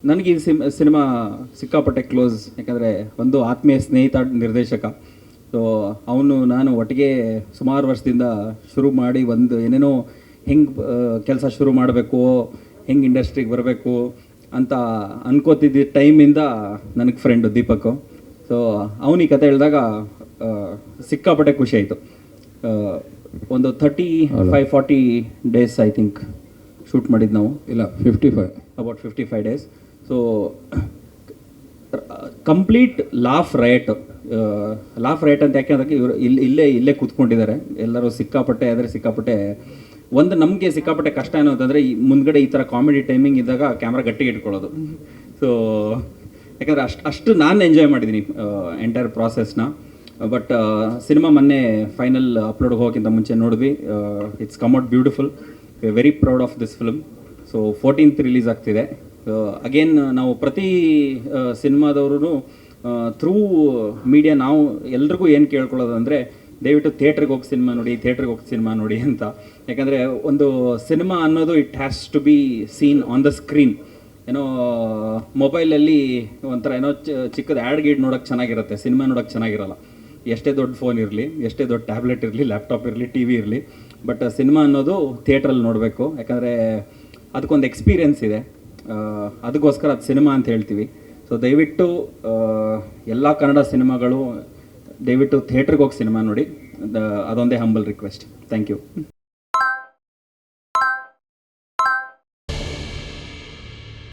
ನನಗೆ ಈ ಸಿನಿಮಾ ಸಿಕ್ಕಾಪಟ್ಟೆ ಕ್ಲೋಸ್. ಯಾಕಂದರೆ ಒಂದು ಆತ್ಮೀಯ ಸ್ನೇಹಿತ ನಿರ್ದೇಶಕ. ಸೊ ಅವನು ನಾನು ಒಟ್ಟಿಗೆ ಸುಮಾರು ವರ್ಷದಿಂದ ಶುರು ಮಾಡಿ ಒಂದು ಏನೇನೋ ಹೆಂಗೆ ಕೆಲಸ ಶುರು ಮಾಡಬೇಕು, ಹೆಂಗೆ ಇಂಡಸ್ಟ್ರಿಗೆ ಬರಬೇಕು ಅಂತ ಅನ್ಕೋತಿದ್ದ ಟೈಮಿಂದ ನನಗೆ ಫ್ರೆಂಡು ದೀಪಕ್. ಸೊ ಅವನು ಈ ಕತೆ ಹೇಳಿದಾಗ ಸಿಕ್ಕಾಪಟ್ಟೆ ಖುಷಿ ಆಯಿತು. ಒಂದು 35-40 ಡೇಸ್ ಐ ಥಿಂಕ್ ಶೂಟ್ ಮಾಡಿದ್ದು ನಾವು. ಇಲ್ಲ 55 about 55 days. So complete laugh right ಅಂತ ಯಾಕೆ ಅದಕ್ಕೆ ಇವರು ಇಲ್ಲೇ ಕೂತ್ಕೊಂಡಿದ್ದಾರೆ ಎಲ್ಲರೂ. ಸಿಕ್ಕಾಪಟ್ಟೆ ಒಂದು ನಮಗೆ ಸಿಕ್ಕಾಪಟ್ಟೆ ಕಷ್ಟ ಏನು ಅಂತಂದರೆ ಈ ಮುಂದ್ಗಡೆ ಈ ಥರ ಕಾಮಿಡಿ ಟೈಮಿಂಗ್ ಇದ್ದಾಗ ಕ್ಯಾಮ್ರಾ ಗಟ್ಟಿಗೆ ಇಟ್ಕೊಳ್ಳೋದು. ಸೊ ಯಾಕಂದರೆ ಅಷ್ಟು ನಾನು ಎಂಜಾಯ್ ಮಾಡಿದ್ದೀನಿ ಎಂಟೈರ್ ಪ್ರಾಸೆಸ್ನ. ಬಟ್ ಸಿನಿಮಾ ಮೊನ್ನೆ ಫೈನಲ್ ಅಪ್ಲೋಡ್ ಹೋಗೋಕ್ಕಿಂತ ಮುಂಚೆ ನೋಡಿದ್ವಿ. It's come out beautiful. We are very proud of this film. So 14th release ಆಗ್ತಿದೆ. ಅಗೇನ್ ನಾವು ಪ್ರತಿ ಸಿನಿಮಾದವ್ರೂ ಥ್ರೂ ಮೀಡಿಯಾ ನಾವು ಎಲ್ರಿಗೂ ಏನು ಕೇಳ್ಕೊಳ್ಳೋದು ಅಂದರೆ ದಯವಿಟ್ಟು ಥಿಯೇಟ್ರಿಗೆ ಹೋಗಿ ಸಿನಿಮಾ ನೋಡಿ ಅಂತ. ಯಾಕಂದರೆ ಒಂದು ಸಿನಿಮಾ ಅನ್ನೋದು it has to be seen on the screen. ಏನೋ ಮೊಬೈಲಲ್ಲಿ ಒಂಥರ ಏನೋ ಚಿಕ್ಕದು ಆ್ಯಡ್ ಗೀಡ್ ನೋಡೋಕ್ಕೆ ಚೆನ್ನಾಗಿರುತ್ತೆ, ಸಿನಿಮಾ ನೋಡೋಕ್ಕೆ ಚೆನ್ನಾಗಿರಲ್ಲ. ಎಷ್ಟೇ ದೊಡ್ಡ ಫೋನ್ ಇರಲಿ, ಎಷ್ಟೇ ದೊಡ್ಡ ಟ್ಯಾಬ್ಲೆಟ್ ಇರಲಿ, ಲ್ಯಾಪ್ಟಾಪ್ ಇರಲಿ, ಟಿ ವಿ ಇರಲಿ, ಬಟ್ ಸಿನಿಮಾ ಅನ್ನೋದು ಥಿಯೇಟ್ರಲ್ಲಿ ನೋಡಬೇಕು. ಯಾಕಂದರೆ ಅದಕ್ಕೊಂದು ಎಕ್ಸ್ಪೀರಿಯೆನ್ಸ್ ಇದೆ. ಅದಕ್ಕೋಸ್ಕರ ಅದು ಸಿನಿಮಾ ಅಂತ ಹೇಳ್ತೀವಿ. ಸೊ ದಯವಿಟ್ಟು ಎಲ್ಲ ಕನ್ನಡ ಸಿನಿಮಾಗಳು ದಯವಿಟ್ಟು ಥಿಯೇಟ್ರಿಗೆ ಹೋಗಿ ಸಿನಿಮಾ ನೋಡಿ. ಅದೊಂದೇ ಹಂಬಲ್ ರಿಕ್ವೆಸ್ಟ್. Thank you.